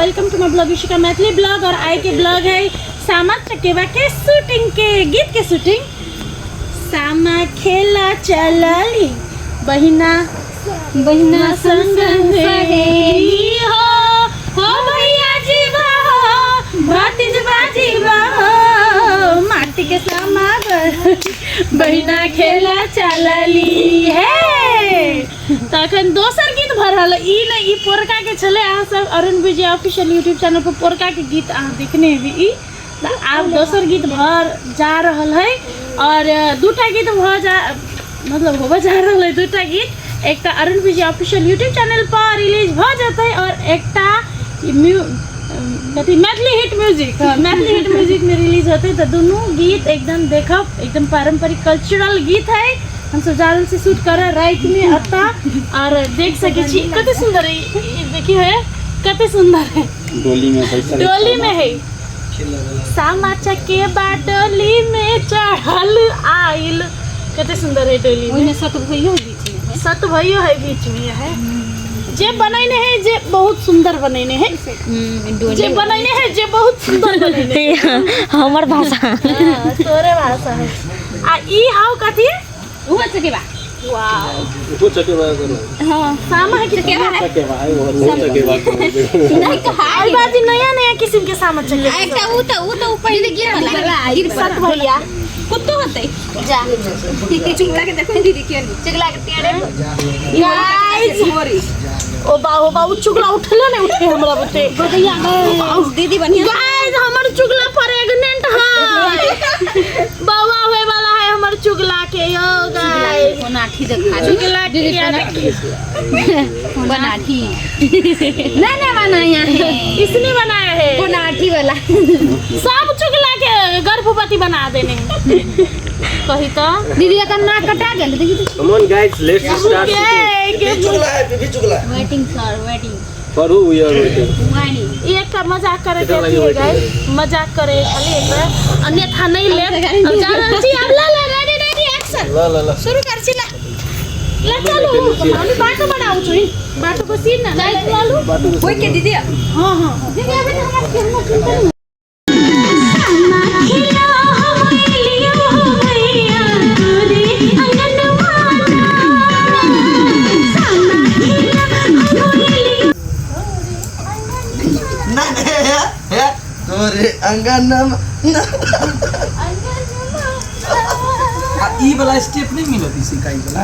Welcome to my blog Ishika Maithili blog. और आए के ब्लॉग है सामा चकेवा के शूटिंग के गीत के शूटिंग। सामा खेला चलली बहिना बहिना संग सहेली हो भैया जीवा हो भतीजबा जीवा हो माटी के सामा बहिना खेला चलली है। तखन दोसर गीत भरल ई न ई पोरका के छले। अहाँ सब अरुण विजय ऑफिशियल यूट्यूब चैनल पर पोरका के गीत अहाँ देखने हेबी। ई आब दोसर गीत भर जा रहल है और दूटा गीत मतलब होबे जा रहल है। दूटा गीत एकटा अरुण विजय ऑफिशियल यूट्यूब चैनल पर रिलीज भ जतै और एकटा मैथिली हिट म्यूजिक में रिलीज होते। तो दोनों गीत एकदम देखब, एकदम पारंपरिक कल्चरल गीत है। हम सब जारल से शूट कर रात में अता और देख सके छी कते सुंदर है। देखिए है कते सुंदर है। डोली में है सामा चकेवा डोली में चढ़ल आइल। कते सुंदर है डोली में। सत भइयो है बीच में है। जे बनैने है जे बहुत सुंदर बनैने है। जे बनैने है जे बहुत सुंदर बनैने है। हमर भाषा तोरे भाषा है। आ ई हाउ कथी वो चकेवा। वाओ वो चकेवा करो। हां सामा है चकेवा है। चकेवा है वो चकेवा को नहीं कहा आई बात नया किस्म के सामा चकेवा। एकटा ऊ तो पहले गिर वाला सत भैया कुत्तो होते जा चुगला के देखो दीदी के चुगला के टेड़े गाइस ओ बाऊ चुगला उठले ने उठे हमरा बते गोदैया दीदी बढ़िया। गाइस हमर चुगला प्रेग्नेंट है। बाबा होए वाला है हमर चुगला के। यो गाइस बनाठी देखा चुगला के बनाठी नहीं बनाया है। इसने बनाया है बनाठी वाला। सब चुगला के गर्भवती बना देने कही तो दीदी का नाक कटा गेल। देखी come on guys let's start. चुगला है बीबी चुगला waiting sir waiting for who we are waiting. ये का मजाक करे के है गाइस। मजाक करे खाली एक अन्यथा नहीं ले। अब जा रहल छी। अब ला रेडी एक्शन ला शुरू कर छी। ला चलो हम बाटो बनाऊ छी। बाटो को सीन ना लालू कोई के दीदी। हां दीदी अबे तो हमरा खेलना तोरे अंगनम ई वाला स्टेप नहीं मिलत इसी काई वाला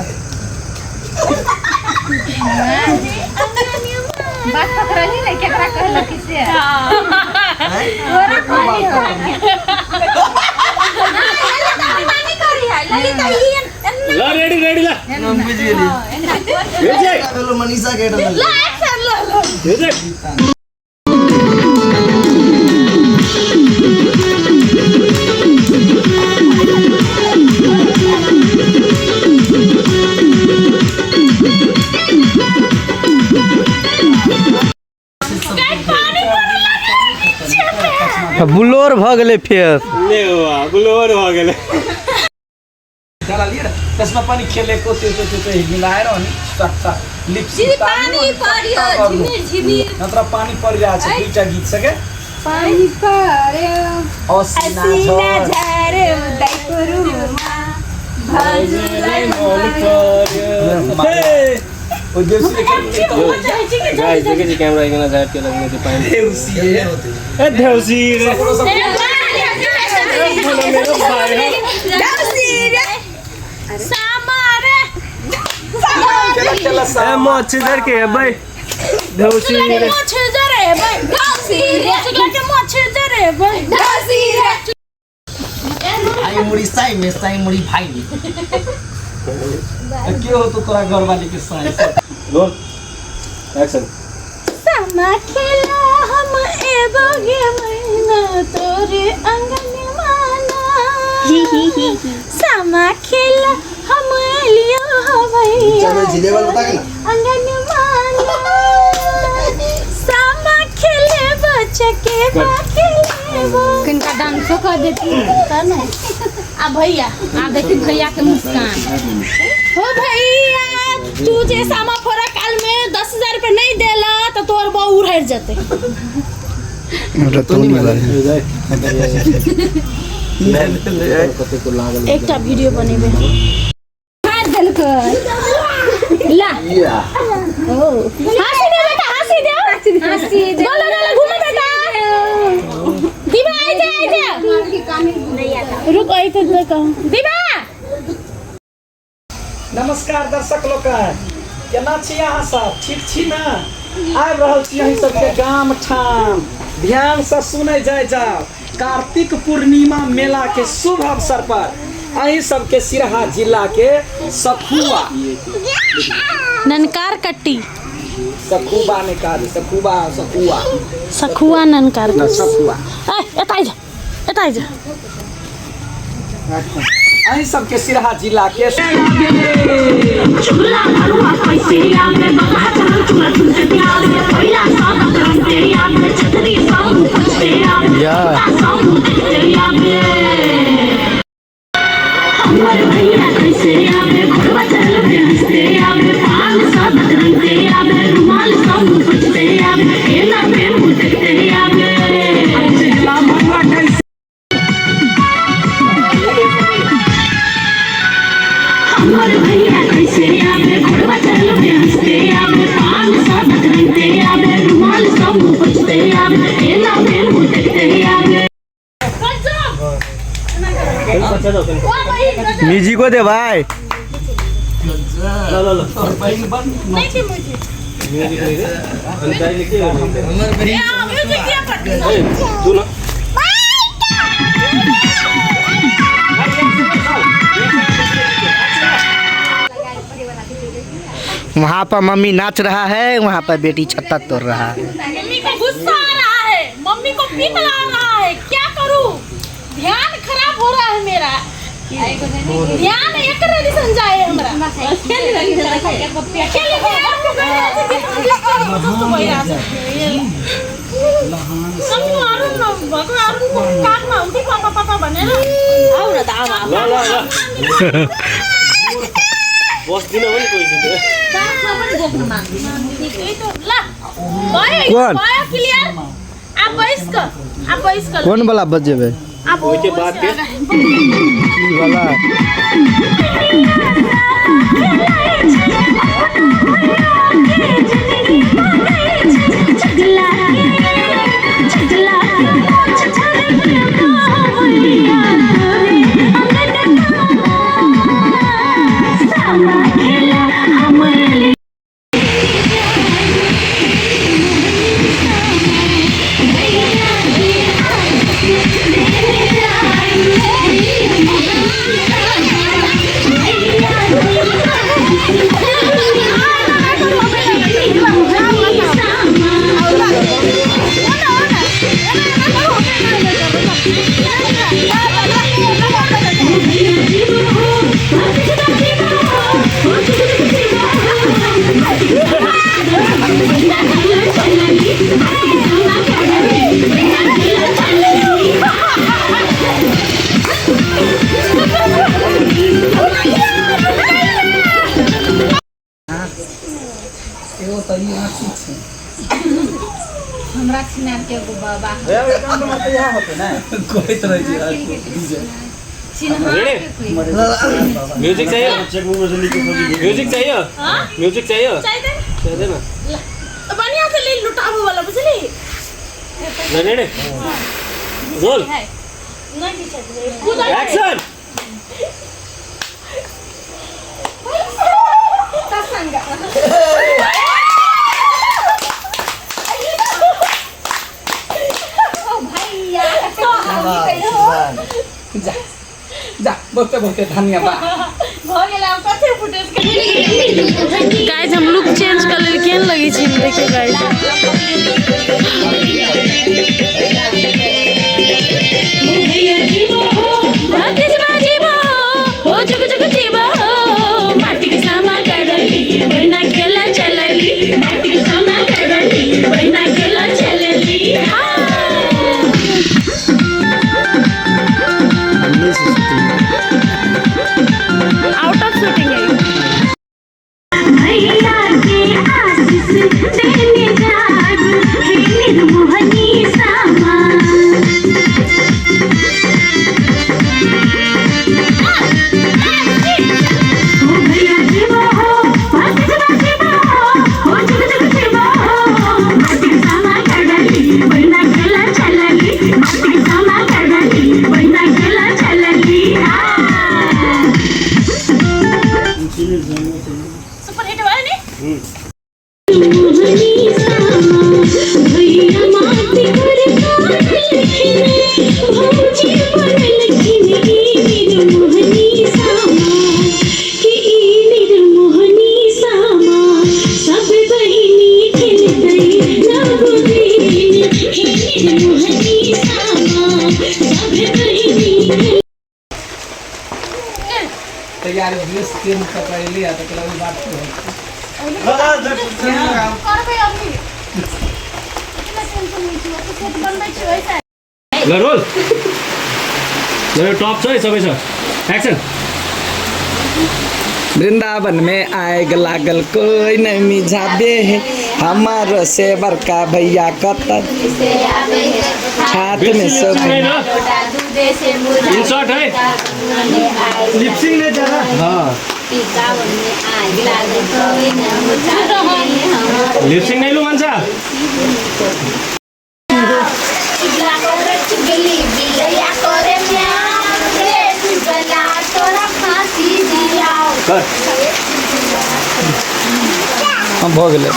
बात पकड़ली नहीं केकरा कहला किसे। तोरा पानी करी है ललिता ई ला रेडी ला हम बुझ गेली भेजे बोलो मनीषा के ला एक्शन ला भेजे बुलोर भ गेले फेस ले वाह बुलोर हो गेले। चला लिए त्यसमा पनि खेलेको त्यो मिलाएर अनि सट्टा लिपसिङ पानी पर्यो झिमिर नत्र पानी परिरहेछ। दुईटा गीत छ के पानी पर्यो असिना झारे उदाइको रुमा हजुरलाई मन पर्यो। ओ देउसी गाइस देखिए कैमरा इतना झाट के लगने से पानी देउसी ए देउसी रे मेरा भाई है ए मोछ जर के भाई देउसी रे मोछ जरे भाई चुगला के मोछ जरे भाई आई मुड़ी साई मुड़ी भाई के हो तो तोरा घरवाली के साई रोल एक्शन। सामा खेला हम एगो गेमना तोरे अंगन माना। सामा खेला हम लियो हवैया अंगन माना। सामा खेले बच्चे के खेले वो किनका डांसो कर देती नहीं। आ भैया आ देखी भैया के मुस्कान हो भैया तू जे सामा फोरा काल में 10,000 रुपए नहीं देला तो तोर बहू है बैठ जाते। एक वीडियो बनेबे ला हंसी दे बेटा, हंसी दे, हंसी दे, बोलो बोलो, घूमो बेटा। दीवा आ जा, आ जा, नहीं आता, रुक आई तो देखो दीवा। नमस्कार दर्शक लोग, केना छी अहाँ सब? ठीक छी ना? आबि रहल छी अहीं सबके गाम ठाम, ध्यान से सुनै जाय जाओ। कार्तिक पूर्णिमा मेला के शुभ अवसर पर अहीं सबके सिरहा जिला के सखुआ ननकार कट्टी, सखुआ ने कहा, सखुआ सखुआ सखुआ ननकार ना सखुआ। एताई जा, एताई जा। अहीं सबके सिरहा जिला के म्यूजिक को दे भाई। वहाँ पर मम्मी नाच रहा है, वहाँ पर बेटी छत्ता तोड़ रहा है। मम्मी को गुस्सा आ रहा है, मम्मी को पिघला रहा है, क्या करूं? ध्यान खराब हो रहा है मेरा, ध्यान एक रही समझाए हमरा। कौन? आप बैठ कर कौन वाला बजेबे? आप के बाद के वाला हमरा छिनार के गो बाबा कोई तरह की म्यूजिक चाहिए, म्यूजिक चाहिए, म्यूजिक चाहिए, चाहिए ना बढ़िया से ले लुटाबो वाला बुझली। नहीं नहीं रोल नहीं पीछे एक्शन। जा जा बहुते बहुते धन्यवाद। गाइस हम लुक चेंज कर ले, केन लगी छी देखिए गाइस। आउट ऑफ शूटिंग है। भैया के आशीष देने जाग तीन पकड़ली आ तो कोई बात करबै अभी कितना टेंशन नहीं छ तो सेट बनबै छ वैसा ल रोल ल टप छ है सबै छ एक्सन वृंदावन में आएग लागल कोई नहीं मिझाबे है हमारो से बड़का भैया कतन हाथ में सब इंसर्ट है लिपसिंग नहीं जा रहा हाँ लिपसिंग नहीं लू मान्छा कर हम भो गेले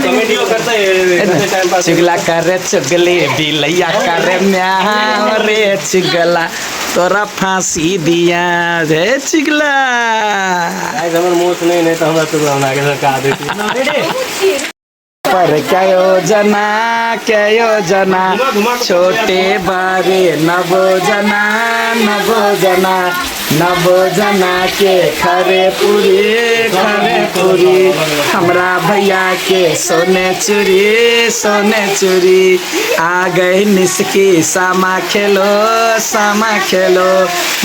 कमेडियो करता है टाइम पास चिगला करे चुगली बिलैया करे म्याओ रे चिगला तोरा फांसी दिया रे चिगला आज हमर मोच नहीं तो हमरा तो आगे से का देती पर क्या योजना छोटे बारे नवोजना के खरे पूरी हमरा भैया के सोने चूरी आ गए निसकी सामा खेलो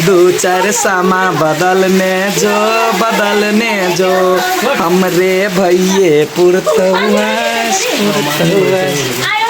2-4 सामा बदलने जो हमरे भैये पुरत हुआ आयो